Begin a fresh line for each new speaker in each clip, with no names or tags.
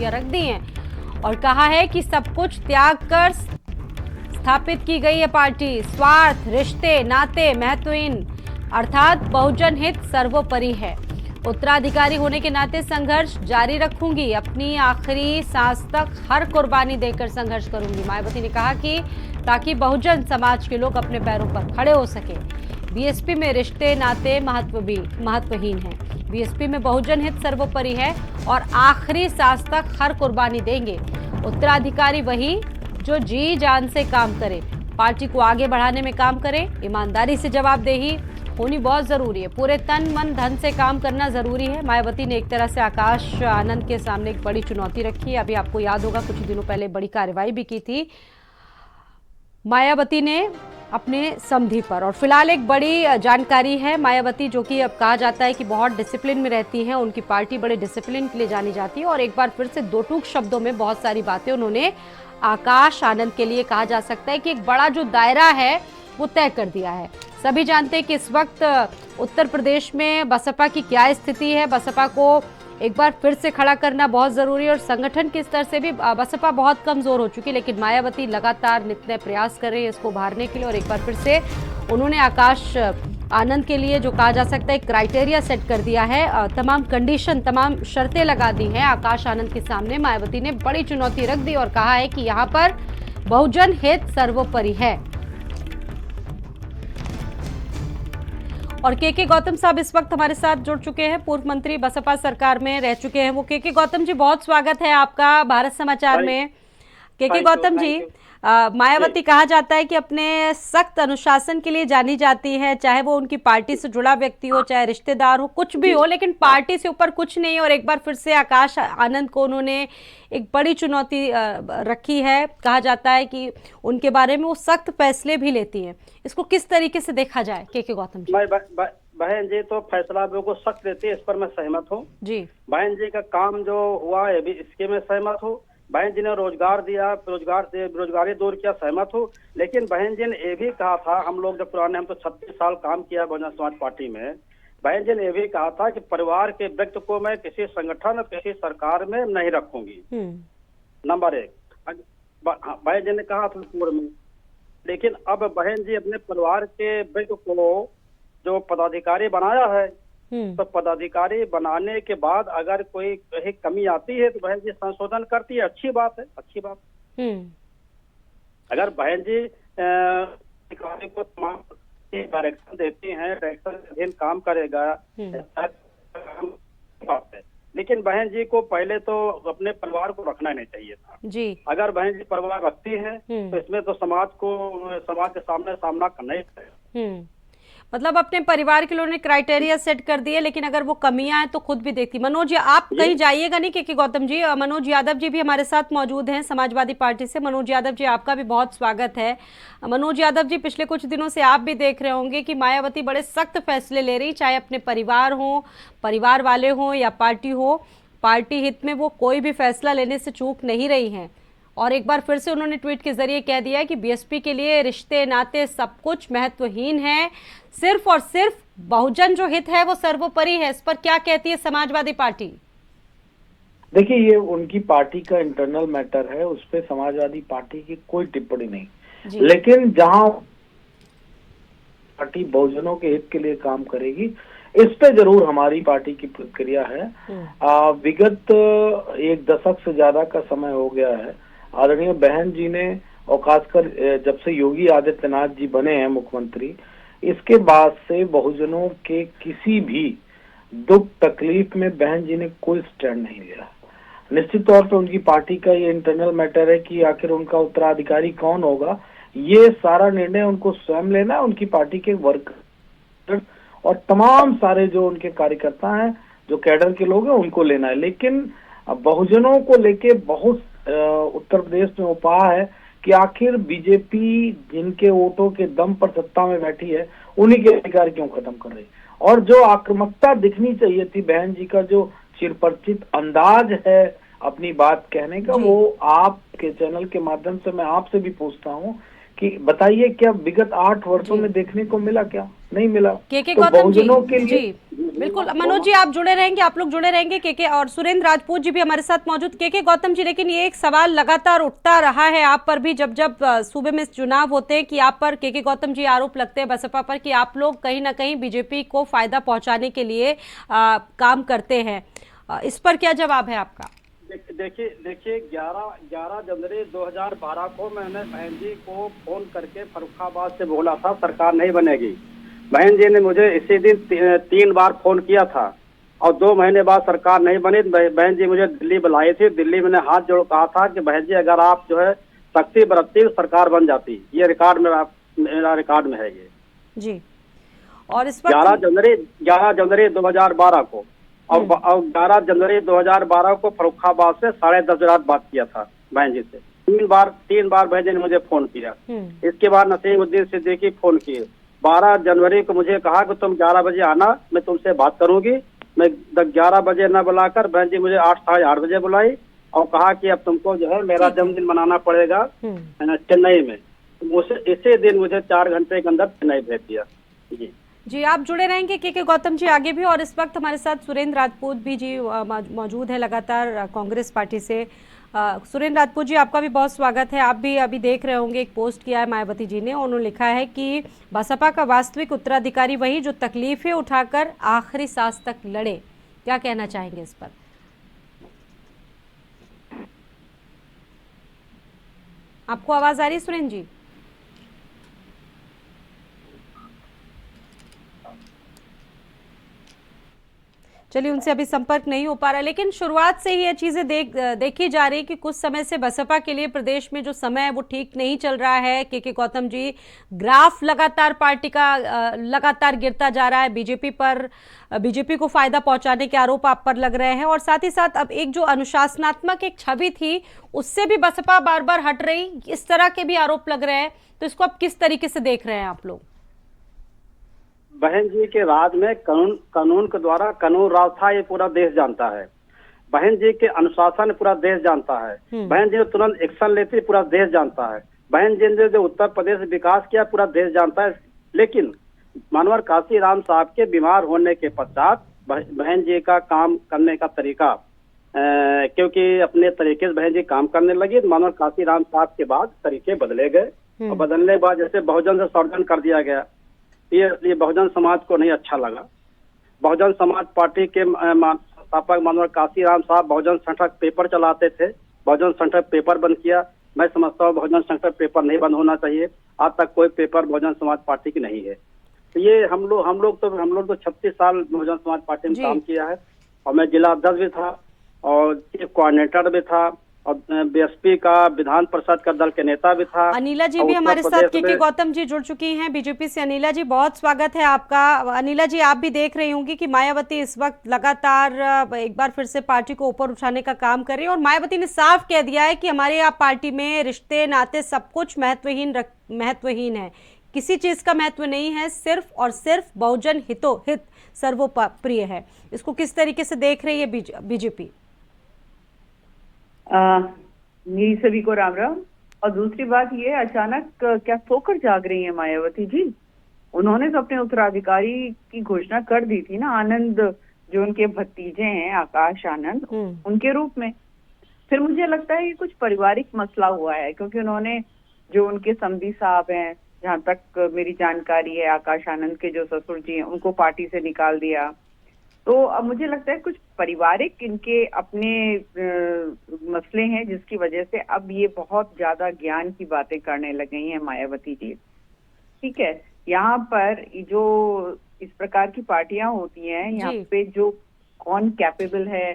चुनौतियां रख दी हैं और कहा है कि सब कुछ त्याग कर स्थापित की गई है पार्टी। स्वार्थ, रिश्ते, नाते महत्वहीन, अर्थात बहुजन हित सर्वोपरि है। उत्तराधिकारी होने के नाते संघर्ष जारी रखूंगी, अपनी आखिरी सांस तक हर कुर्बानी देकर संघर्ष करूंगी। मायावती ने कहा कि ताकि बहुजन समाज के लोग अपने पैरों पर खड़े हो सके। बीएसपी में रिश्ते नाते महत्वहीन हैं। बीएसपी में बहुजन हित सर्वोपरि है और आखिरी सांस तक हर कुर्बानी देंगे। उत्तराधिकारी वही जो जी जान से काम करे, पार्टी को आगे बढ़ाने में काम करे। ईमानदारी से जवाबदेही होनी बहुत जरूरी है, पूरे तन मन धन से काम करना जरूरी है। मायावती ने एक तरह से आकाश आनंद के सामने एक बड़ी चुनौती रखी है। अभी आपको याद होगा कुछ दिनों पहले बड़ी कार्रवाई भी की थी मायावती ने अपने समधी पर। और फिलहाल एक बड़ी जानकारी है, मायावती जो कि अब कहा जाता है कि बहुत डिसिप्लिन में रहती हैं, उनकी पार्टी बड़े डिसिप्लिन के लिए जानी जाती है। और एक बार फिर से दो टूक शब्दों में बहुत सारी बातें उन्होंने आकाश आनंद के लिए कहा जा सकता है कि एक बड़ा जो दायरा है वो तय कर दिया है। सभी जानते हैं कि इस वक्त उत्तर प्रदेश में बसपा की क्या स्थिति है। बसपा को एक बार फिर से खड़ा करना बहुत जरूरी है और संगठन के स्तर से भी बसपा बहुत कमजोर हो चुकी है, लेकिन मायावती लगातार नित नए प्रयास कर रही है इसको उभारने के लिए। और एक बार फिर से उन्होंने आकाश आनंद के लिए जो कहा जा सकता है क्राइटेरिया सेट कर दिया है, तमाम कंडीशन, तमाम शर्तें लगा दी हैं आकाश आनंद के सामने। मायावती ने बड़ी चुनौती रख दी और कहा है कि यहाँ पर बहुजन हित सर्वोपरि है। और के गौतम साहब इस वक्त हमारे साथ जुड़ चुके हैं, पूर्व मंत्री बसपा सरकार में रह चुके हैं वो। के गौतम जी, बहुत स्वागत है आपका भारत समाचार में। के गौतम जी, मायावती कहा जाता है कि अपने सख्त अनुशासन के लिए जानी जाती है, चाहे वो उनकी पार्टी से जुड़ा व्यक्ति हो, चाहे रिश्तेदार हो, कुछ भी हो, लेकिन पार्टी से ऊपर कुछ नहीं। और एक बार फिर से आकाश आनंद को उन्होंने एक बड़ी चुनौती रखी है। कहा जाता है कि उनके बारे में वो सख्त फैसले भी लेती हैं। इसको किस तरीके से देखा जाए के गौतम जी?
बहन जी तो फैसला बिल्कुल सख्त लेती है, इस पर मैं सहमत हूँ जी। बहन जी का काम जो हुआ है भी इसके मैं सहमत हूँ। बहन जी ने रोजगार दिया, बेरोजगारी दूर किया, सहमत हूँ। लेकिन बहन जी ने ये भी कहा था, हम लोग जब पुराने, हम तो 36 साल काम किया बहुजन समाज पार्टी में, बहन जी ने ये भी कहा था कि परिवार के व्यक्ति को मैं किसी संगठन, किसी सरकार में नहीं रखूंगी, नंबर 1। बहन जी ने कहा था पूर्व में। लेकिन अब बहन जी अपने परिवार के व्यक्ति को जो पदाधिकारी बनाया है, तो पदाधिकारी बनाने के बाद अगर कोई कहीं कमी आती है तो बहन जी संशोधन करती है, अच्छी बात है, अच्छी बात। अगर बहन जी अधिकारी को तमाम डायरेक्शन देती हैं, डायरेक्शन के अधीन काम करेगा, लेकिन बहन जी को पहले तो अपने परिवार को रखना नहीं चाहिए था जी। अगर बहन जी परिवार रखती है तो इसमें तो समाज के सामने सामना करना ही है।
मतलब अपने परिवार के लिए उन्होंने क्राइटेरिया सेट कर दिए, लेकिन अगर वो कमियां हैं तो खुद भी देखती। मनोज, आप कहीं जाइएगा नहीं के गौतम जी। मनोज यादव जी भी हमारे साथ मौजूद हैं समाजवादी पार्टी से। मनोज यादव जी, आपका भी बहुत स्वागत है। मनोज यादव जी, पिछले कुछ दिनों से आप भी देख रहे होंगे कि मायावती बड़े सख्त फैसले ले रही, चाहे अपने परिवार हो, परिवार वाले हो या पार्टी हो, पार्टी हित में वो कोई भी फैसला लेने से चूक नहीं रही है। और एक बार फिर से उन्होंने ट्वीट के जरिए कह दिया है कि बीएसपी के लिए रिश्ते नाते सब कुछ महत्वहीन है, सिर्फ और सिर्फ बहुजन जो हित है वो सर्वोपरि है। इस पर क्या कहती है समाजवादी पार्टी?
देखिए, ये उनकी पार्टी का इंटरनल मैटर है, उस पर समाजवादी पार्टी की कोई टिप्पणी नहीं। लेकिन जहां पार्टी बहुजनों के हित के लिए काम करेगी, इस पे जरूर हमारी पार्टी की प्रतिक्रिया है। विगत एक दशक से ज्यादा का समय हो गया है, आदरणीय बहन जी ने, और खासकर जब से योगी आदित्यनाथ जी बने हैं मुख्यमंत्री, इसके बाद से बहुजनों के किसी भी दुख तकलीफ में बहन जी ने कोई स्टैंड नहीं लिया। निश्चित तौर पर उनकी पार्टी का ये इंटरनल मैटर है कि आखिर उनका उत्तराधिकारी कौन होगा, ये सारा निर्णय उनको स्वयं लेना है। उनकी पार्टी के वर्कर और तमाम सारे जो उनके कार्यकर्ता हैं, जो कैडर के लोग हैं, उनको लेना है। लेकिन बहुजनों को लेके बहुत उत्तर प्रदेश में उपाय है कि आखिर बीजेपी जिनके वोटों के दम पर सत्ता में बैठी है, उन्हीं के अधिकार क्यों खत्म कर रही। और जो आक्रामकता दिखनी चाहिए थी, बहन जी का जो चिरपरिचित अंदाज है अपनी बात कहने का, वो आपके चैनल के माध्यम से मैं आपसे भी पूछता हूँ कि बताइए क्या विगत 8 वर्षों में देखने को मिला? क्या नहीं मिला।
के
तो
गौतम जी,
बहुजनों के लिए
जी बिल्कुल मनोज जी आप जुड़े रहेंगे, आप लोग जुड़े रहेंगे। के और सुरेंद्र राजपूत जी भी हमारे साथ मौजूद। के गौतम जी, लेकिन ये एक सवाल लगातार उठता रहा है आप पर भी, जब जब सूबे में चुनाव होते हैं कि आप पर के गौतम जी आरोप लगते हैं बसपा पर कि आप लोग कहीं ना कहीं बीजेपी को फायदा पहुंचाने के लिए काम करते हैं। इस पर क्या जवाब है आपका?
देखिए 11 जनवरी 2012 को मैंने बहन जी को फोन करके फर्रुखाबाद से बोला था सरकार नहीं बनेगी। बहन जी ने मुझे इसी दिन 3 बार फोन किया था और 2 महीने बाद सरकार नहीं बनी। बहन जी मुझे दिल्ली बुलाई थी। दिल्ली मैंने हाथ जोड़ कहा था कि बहन जी अगर आप जो है सख्ती बरतती तो सरकार बन जाती। ये रिकॉर्ड में मेरा रिकॉर्ड में है ये
जी। और इस वक्त
11 जनवरी 2012 को और 11 जनवरी 2012 को फर्रुखाबाद से 10:30 रात बात किया था बहन जी से। 3 बार बहन जी ने मुझे फोन किया। इसके बाद नसीमुद्दीन सिद्दीकी फोन किए। 12 जनवरी को मुझे कहा कि तुम 11 बजे आना, मैं तुमसे बात करूंगी। मैं 11 बजे न बुलाकर बहन जी मुझे 8 साढ़े 8 बजे बुलाई और कहा कि अब तुमको जो है मेरा जन्मदिन मनाना पड़ेगा चेन्नई में। इसी दिन मुझे 4 घंटे के अंदर चेन्नई भेज दिया।
जी आप जुड़े रहेंगे के गौतम जी आगे भी। और इस वक्त हमारे साथ सुरेंद्र राजपूत भी जी मौजूद है लगातार कांग्रेस पार्टी से। सुरेंद्र राजपूत जी आपका भी बहुत स्वागत है। आप भी अभी देख रहे होंगे एक पोस्ट किया है मायावती जी ने, उन्होंने लिखा है कि बसपा का वास्तविक उत्तराधिकारी वही जो तकलीफें उठाकर आखिरी सांस तक लड़े। क्या कहना चाहेंगे इस पर? आपको आवाज आ रही है सुरेंद्र जी? चलिए उनसे अभी संपर्क नहीं हो पा रहा, लेकिन शुरुआत से ही ये चीजें देखी जा रही कि कुछ समय से बसपा के लिए प्रदेश में जो समय है वो ठीक नहीं चल रहा है। के गौतम जी, ग्राफ लगातार पार्टी का लगातार गिरता जा रहा है। बीजेपी को फायदा पहुंचाने के आरोप आप पर लग रहे हैं और साथ ही साथ अब एक जो अनुशासनात्मक एक छवि थी उससे भी बसपा बार बार हट रही, इस तरह के भी आरोप लग रहे हैं। तो इसको आप किस तरीके से देख रहे हैं आप लोग?
बहन जी के राज में कानून के द्वारा कानून राज था, ये पूरा देश जानता है। बहन जी के अनुशासन पूरा देश जानता है। बहन जी ने तुरंत एक्शन लेती पूरा देश जानता है। बहन जी ने जो उत्तर प्रदेश विकास किया पूरा देश जानता है। लेकिन मानवर काशीराम साहब के बीमार होने के पश्चात बहन जी का काम करने का तरीका क्योंकि अपने तरीके से बहन जी काम करने लगी, मानवर काशीराम साहब के बाद तरीके बदले गए और बदलने के बाद जैसे बहुजन से सर्जन कर दिया गया, ये बहुजन समाज को नहीं अच्छा लगा। बहुजन समाज पार्टी के संस्थापक मानवर काशीराम साहब बहुजन संगठक पेपर चलाते थे, बहुजन संगठक पेपर बंद किया। मैं समझता हूँ बहुजन संगठक पेपर नहीं बंद होना चाहिए। आज तक कोई पेपर बहुजन समाज पार्टी की नहीं है। तो ये हम लोग तो 36 साल बहुजन समाज पार्टी में काम किया है और मैं जिला अध्यक्ष भी था और चीफ कोऑर्डिनेटर भी था और बीएसपी का विधान परिषद का दल के नेता भी था।
अनिला जी भी हमारे साथ के गौतम जी जुड़ चुकी हैं बीजेपी से। अनिला जी बहुत स्वागत है आपका। अनिला जी आप भी देख रही होंगी कि मायावती इस वक्त लगातार एक बार फिर से पार्टी को ऊपर उठाने का काम कर रही है और मायावती ने साफ कह दिया है कि हमारे यहाँ पार्टी में रिश्ते नाते सब कुछ महत्वहीन है, किसी चीज का महत्व नहीं है, सिर्फ और सिर्फ बहुजन हित सर्वोपरि है। इसको किस तरीके से देख रही है बीजेपी?
मेरी सभी को राम राम। और दूसरी बात ये, अचानक क्या सोकर जाग रही है मायावती जी? उन्होंने तो अपने उत्तराधिकारी की घोषणा कर दी थी ना, आनंद जो उनके भतीजे हैं आकाश आनंद, उनके रूप में। फिर मुझे लगता है कि कुछ पारिवारिक मसला हुआ है क्योंकि उन्होंने जो उनके समधी साहब हैं, जहाँ तक मेरी जानकारी है आकाश आनंद के जो ससुर जी हैं, उनको पार्टी से निकाल दिया। तो अब मुझे लगता है कुछ पारिवारिक इनके अपने मसले हैं जिसकी वजह से अब ये बहुत ज्यादा ज्ञान की बातें करने लग गई हैं मायावती जी। ठीक है, यहाँ पर जो इस प्रकार की पार्टियां होती हैं, यहाँ पे जो कौन कैपेबल है,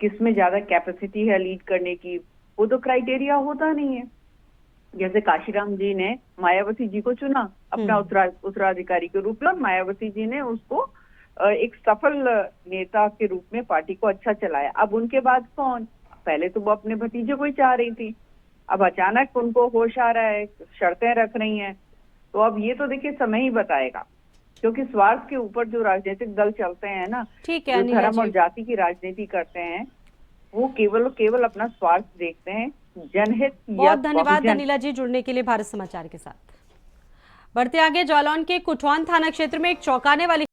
किसमें ज्यादा कैपेसिटी है लीड करने की, वो तो क्राइटेरिया होता नहीं है। जैसे काशीराम जी ने मायावती जी को चुना अपना उत्तराधिकारी के रूप में और मायावती जी ने उसको एक सफल नेता के रूप में पार्टी को अच्छा चलाया। अब उनके बाद कौन? पहले तो वो अपने भतीजे को ही चाह रही थी, अब अचानक उनको होश आ रहा है, शर्तें रख रही हैं। तो अब ये तो देखिए समय ही बताएगा, क्योंकि स्वार्थ के ऊपर जो राजनीतिक दल चलते हैं ना,
ठीक है,
जो धर्म और जाति की राजनीति करते हैं, वो केवल अपना स्वार्थ देखते हैं जनहित या
बहुत धन्यवाद
बहुजन।
अनिला जी जुड़ने के लिए भारत समाचार के साथ। बढ़ते आगे, जालौन के कुठवान थाना क्षेत्र में एक चौंकाने वाली